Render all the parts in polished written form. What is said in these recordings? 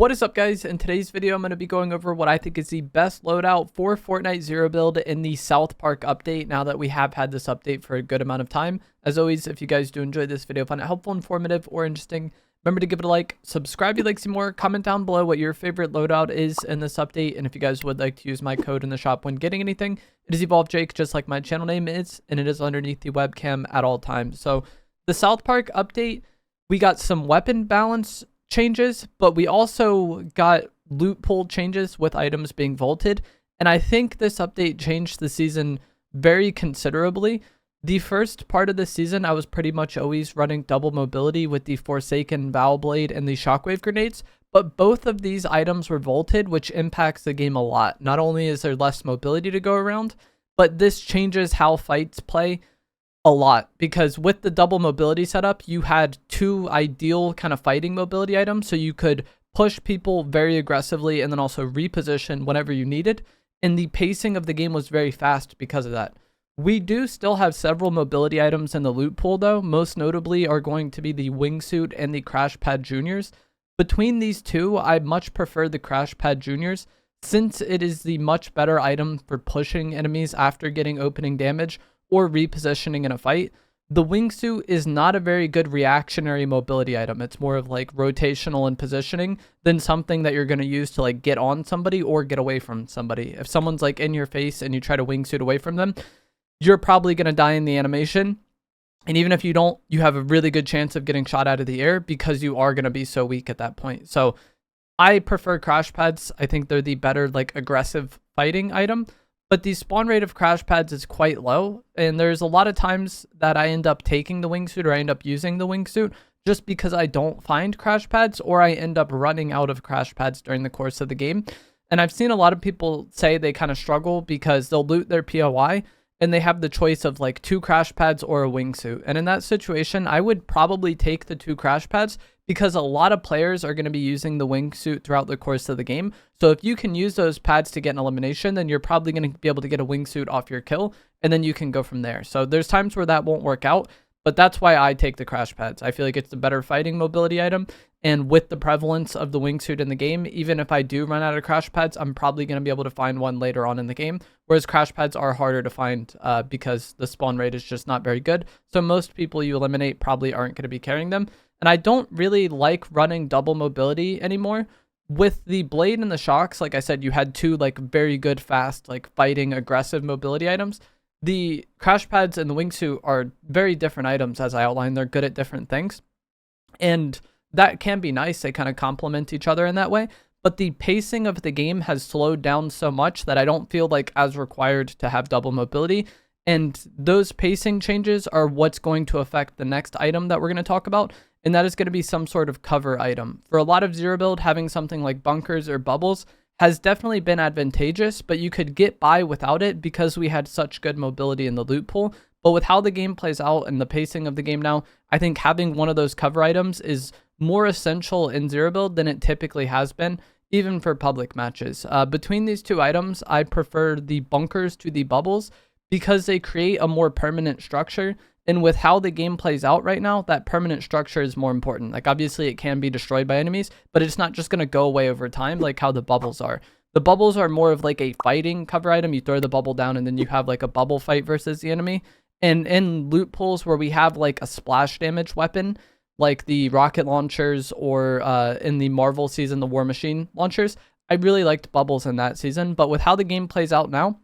What is up, guys? In today's video, I'm going to be going over what I think is the best loadout for Fortnite Zero Build in the South Park update, now that we have had this update for a good amount of time. As always, if you guys do enjoy this video, find it helpful, informative, or interesting, remember to give it a like, subscribe if you'd like to see more, comment down below what your favorite loadout is in this update, and if you guys would like to use my code in the shop when getting anything, it is EvolveJake, just like my channel name is, and it is underneath the webcam at all times. So, the South Park update, we got some weapon balance changes, but we also got loot pool changes with items being vaulted, and I think this update changed the season very considerably. The first part of the season, I was pretty much always running double mobility with the Forsaken Vow Blade and the Shockwave Grenades, but both of these items were vaulted, which impacts the game a lot. Not only is there less mobility to go around, but this changes how fights play a lot, because with the double mobility setup, you had two ideal kind of fighting mobility items, so you could push people very aggressively and then also reposition whenever you needed, and the pacing of the game was very fast because of that. We do still have several mobility items in the loot pool though. Most notably are going to be the Wingsuit and the Crash Pad Juniors. Between these two, I much prefer the Crash Pad Juniors, since it is the much better item for pushing enemies after getting opening damage or repositioning in a fight. The Wingsuit is not a very good reactionary mobility item. It's more of like rotational and positioning than something that you're going to use to like get on somebody or get away from somebody. If someone's like in your face and you try to Wingsuit away from them, you're probably going to die in the animation. And even if you don't, you have a really good chance of getting shot out of the air because you are going to be so weak at that point. So I prefer Crash Pads. I think they're the better like aggressive fighting item. But the spawn rate of Crash Pads is quite low, and there's a lot of times that I end up taking the Wingsuit or I end up using the Wingsuit just because I don't find Crash Pads, or I end up running out of Crash Pads during the course of the game. And I've seen a lot of people say they kind of struggle because they'll loot their POI and they have the choice of like 2 Crash Pads or a Wingsuit. And in that situation, I would probably take the 2 Crash Pads because a lot of players are going to be using the Wingsuit throughout the course of the game. So if you can use those pads to get an elimination, then you're probably going to be able to get a Wingsuit off your kill, and then you can go from there. So there's times where that won't work out, but that's why I take the Crash Pads. I feel like it's the better fighting mobility item, and with the prevalence of the Wingsuit in the game, even if I do run out of Crash Pads, I'm probably going to be able to find one later on in the game, whereas Crash Pads are harder to find because the spawn rate is just not very good. So most people you eliminate probably aren't going to be carrying them. And I don't really like running double mobility anymore. With the Blade and the Shocks, like I said, you had 2 like very good, fast, like fighting, aggressive mobility items. The Crash Pads and the Wingsuit are very different items, as I outlined. They're good at different things. And that can be nice. They kind of complement each other in that way. But the pacing of the game has slowed down so much that I don't feel like as required to have double mobility. And those pacing changes are what's going to affect the next item that we're going to talk about. And that is going to be some sort of cover item. For a lot of Zero Build, having something like bunkers or bubbles has definitely been advantageous, but you could get by without it because we had such good mobility in the loot pool. But with how the game plays out and the pacing of the game now, I think having one of those cover items is more essential in Zero Build than it typically has been, even for public matches. Between these 2 items, I prefer the bunkers to the bubbles because they create a more permanent structure. And with how the game plays out right now, that permanent structure is more important. Like, obviously, it can be destroyed by enemies, but it's not just going to go away over time like how the bubbles are. The bubbles are more of like a fighting cover item. You throw the bubble down, and then you have like a bubble fight versus the enemy. And in loot pools where we have like a splash damage weapon, like the rocket launchers, or in the Marvel season, the War Machine launchers, I really liked bubbles in that season. But with how the game plays out now,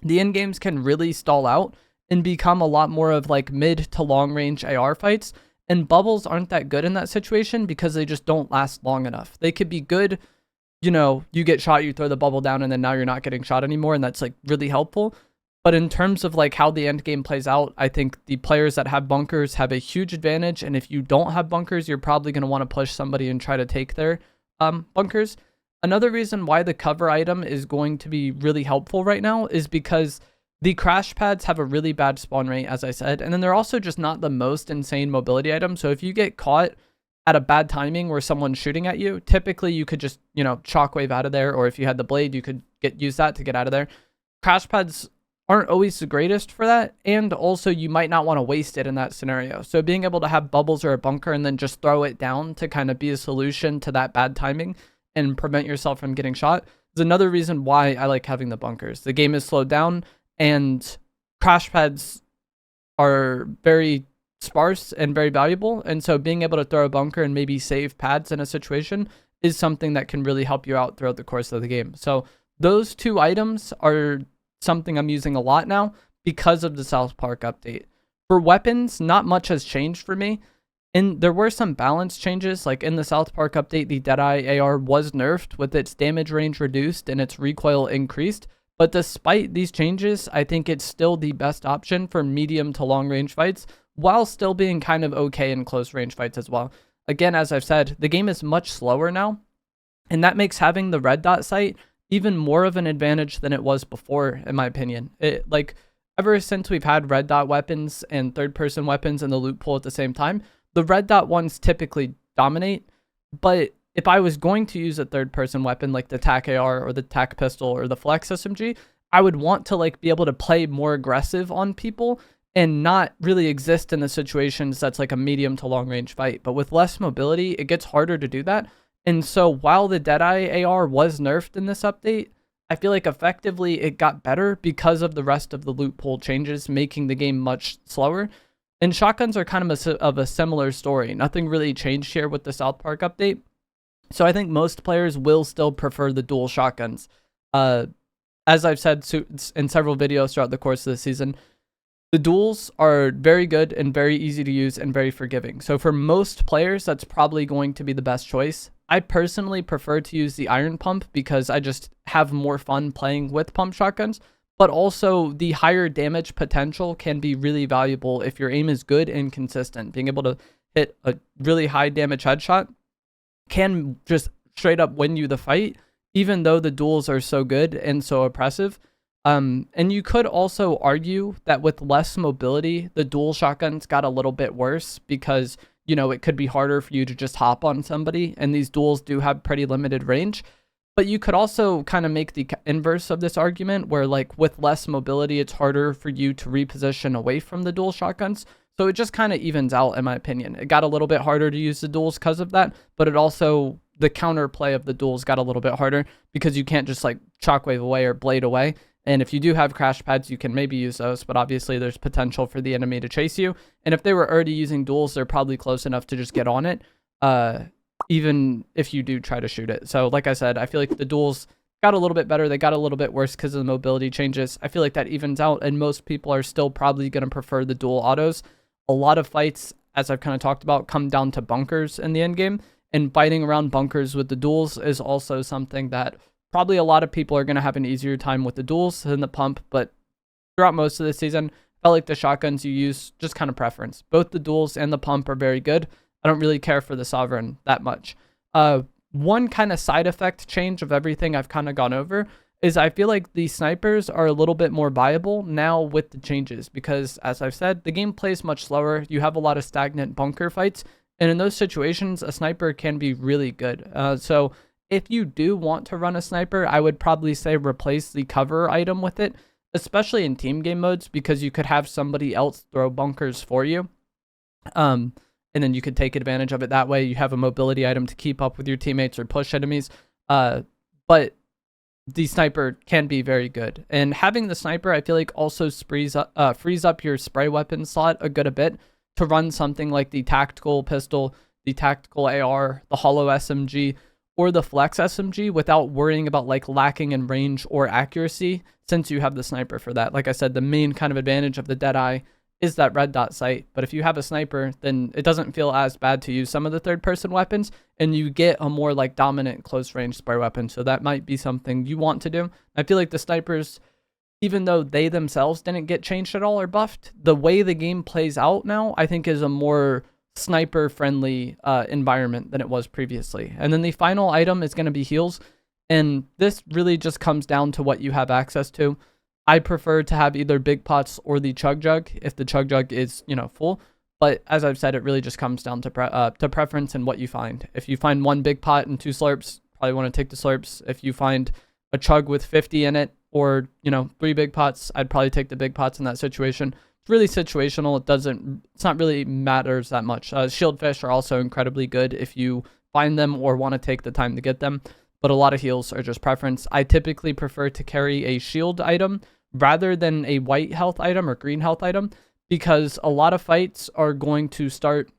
the end games can really stall out and become a lot more of like mid to long range AR fights, and bubbles aren't that good in that situation because they just don't last long enough. They could be good, you know, you get shot, you throw the bubble down, and then now you're not getting shot anymore, and that's like really helpful. But in terms of like how the end game plays out, I think the players that have bunkers have a huge advantage, and if you don't have bunkers, you're probably going to want to push somebody and try to take their bunkers. Another reason why the cover item is going to be really helpful right now is because the Crash Pads have a really bad spawn rate, as I said, and then they're also just not the most insane mobility item. So if you get caught at a bad timing where someone's shooting at you, typically you could just, you know, shockwave out of there, or if you had the Blade, you could use that to get out of there. Crash Pads aren't always the greatest for that, and also you might not want to waste it in that scenario. So being able to have bubbles or a bunker and then just throw it down to kind of be a solution to that bad timing and prevent yourself from getting shot is another reason why I like having the bunkers. The game is slowed down, and crash pads are very sparse and very valuable. And so being able to throw a bunker and maybe save pads in a situation is something that can really help you out throughout the course of the game. So those two items are something I'm using a lot now because of the South Park update. For weapons, not much has changed for me. And there were some balance changes, like in the South Park update, the Deadeye AR was nerfed with its damage range reduced and its recoil increased. But despite these changes, I think it's still the best option for medium to long range fights, while still being kind of okay in close range fights as well. Again, as I've said, the game is much slower now, and that makes having the red dot sight even more of an advantage than it was before, in my opinion. Ever since we've had red dot weapons and third-person weapons in the loot pool at the same time, the red dot ones typically dominate. But if I was going to use a third-person weapon like the TAC AR or the TAC pistol or the Flex SMG, I would want to be able to play more aggressive on people and not really exist in the situations that's like a medium to long range fight. But with less mobility, it gets harder to do that. And so while the Deadeye AR was nerfed in this update, I feel like effectively it got better because of the rest of the loot pool changes, making the game much slower. And shotguns are kind of a similar story. Nothing really changed here with the South Park update. So I think most players will still prefer the dual shotguns. As I've said in several videos throughout the course of the season, the duals are very good and very easy to use and very forgiving. So for most players, that's probably going to be the best choice. I personally prefer to use the iron pump because I just have more fun playing with pump shotguns, but also the higher damage potential can be really valuable if your aim is good and consistent. Being able to hit a really high damage headshot can just straight up win you the fight, even though the duels are so good and so oppressive. And you could also argue that with less mobility, the dual shotguns got a little bit worse because, you know, it could be harder for you to just hop on somebody, and these duels do have pretty limited range. But you could also kind of make the inverse of this argument where, like, with less mobility, it's harder for you to reposition away from the dual shotguns. So it just kind of evens out, in my opinion. It got a little bit harder to use the duels because of that, but it also, the counterplay of the duels got a little bit harder because you can't just like shockwave away or blade away. And if you do have crash pads, you can maybe use those, but obviously there's potential for the enemy to chase you. And if they were already using duels, they're probably close enough to just get on it, even if you do try to shoot it. So like I said, I feel like the duels got a little bit better. They got a little bit worse because of the mobility changes. I feel like that evens out, and most people are still probably going to prefer the dual autos. A lot of fights, as I've kind of talked about, come down to bunkers in the end game, and fighting around bunkers with the duels is also something that probably a lot of people are going to have an easier time with the duels than the pump. But throughout most of the season, I felt like the shotguns you use, just kind of preference. Both the duels and the pump are very good. I don't really care for the sovereign that much. One kind of side effect change of everything I've kind of gone over is I feel like the snipers are a little bit more viable now with the changes, because as I've said, the game plays much slower. You have a lot of stagnant bunker fights, and in those situations, a sniper can be really good. So if you do want to run a sniper, I would probably say replace the cover item with it, especially in team game modes, because you could have somebody else throw bunkers for you. And then you could take advantage of it that way. You have a mobility item to keep up with your teammates or push enemies. But the sniper can be very good. And having the sniper, I feel like, also frees up your spray weapon slot a bit to run something like the tactical pistol, the tactical AR, the hollow SMG, or the flex SMG without worrying about like lacking in range or accuracy, since you have the sniper for that. Like I said, the main kind of advantage of the Deadeye is that red dot sight. But if you have a sniper, then it doesn't feel as bad to use some of the third person weapons, and you get a more like dominant close range spray weapon. So that might be something you want to do. I feel like the snipers, even though they themselves didn't get changed at all or buffed, the way the game plays out now, I think is a more sniper friendly environment than it was previously. And then the final item is going to be heals, and this really just comes down to what you have access to. I prefer to have either big pots or the chug jug if the chug jug is, you know, full. But as I've said, it really just comes down to preference and what you find. If you find one big pot and two slurps, probably want to take the slurps. If you find a chug with 50 in it, or, you know, 3 big pots, I'd probably take the big pots in that situation. It's really situational. It's not really matters that much. Shield fish are also incredibly good if you find them or want to take the time to get them. but a lot of heals are just preference. I typically prefer to carry a shield item rather than a white health item or green health item, because a lot of fights are going to start,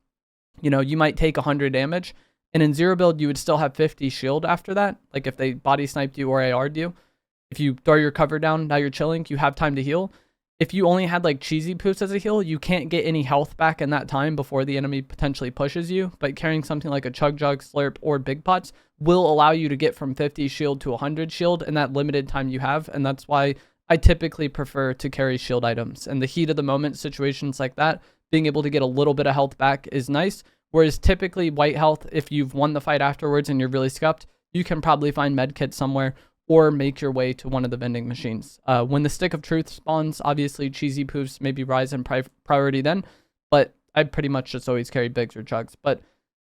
you know, you might take 100 damage, and in zero build, you would still have 50 shield after that. Like if they body sniped you or AR'd you, if you throw your cover down, now you're chilling, you have time to heal. If you only had like cheesy poofs as a heal, you can't get any health back in that time before the enemy potentially pushes you. But carrying something like a chug jug, slurp, or big pots will allow you to get from 50 shield to 100 shield in that limited time you have. And that's why I typically prefer to carry shield items. And the heat of the moment situations like that, being able to get a little bit of health back is nice. Whereas typically white health, if you've won the fight afterwards and you're really scuffed, you can probably find med kits somewhere or make your way to one of the vending machines. When the stick of truth spawns, obviously cheesy poofs maybe rise in priority then, but I pretty much just always carry bigs or chugs. But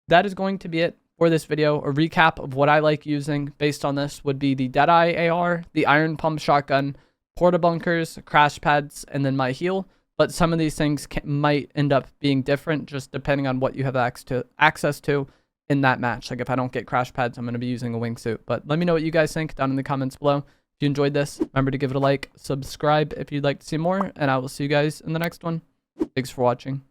that is going to be it for this video. A recap of what I like using based on this would be the Deadeye AR, the Iron Pump Shotgun, Porta Bunkers, Crash Pads, and then my heal. But some of these things might end up being different just depending on what you have access to in that match. Like if I don't get Crash Pads, I'm going to be using a wingsuit. But let me know what you guys think down in the comments below. If you enjoyed this, remember to give it a like, subscribe if you'd like to see more, and I will see you guys in the next one. Thanks for watching.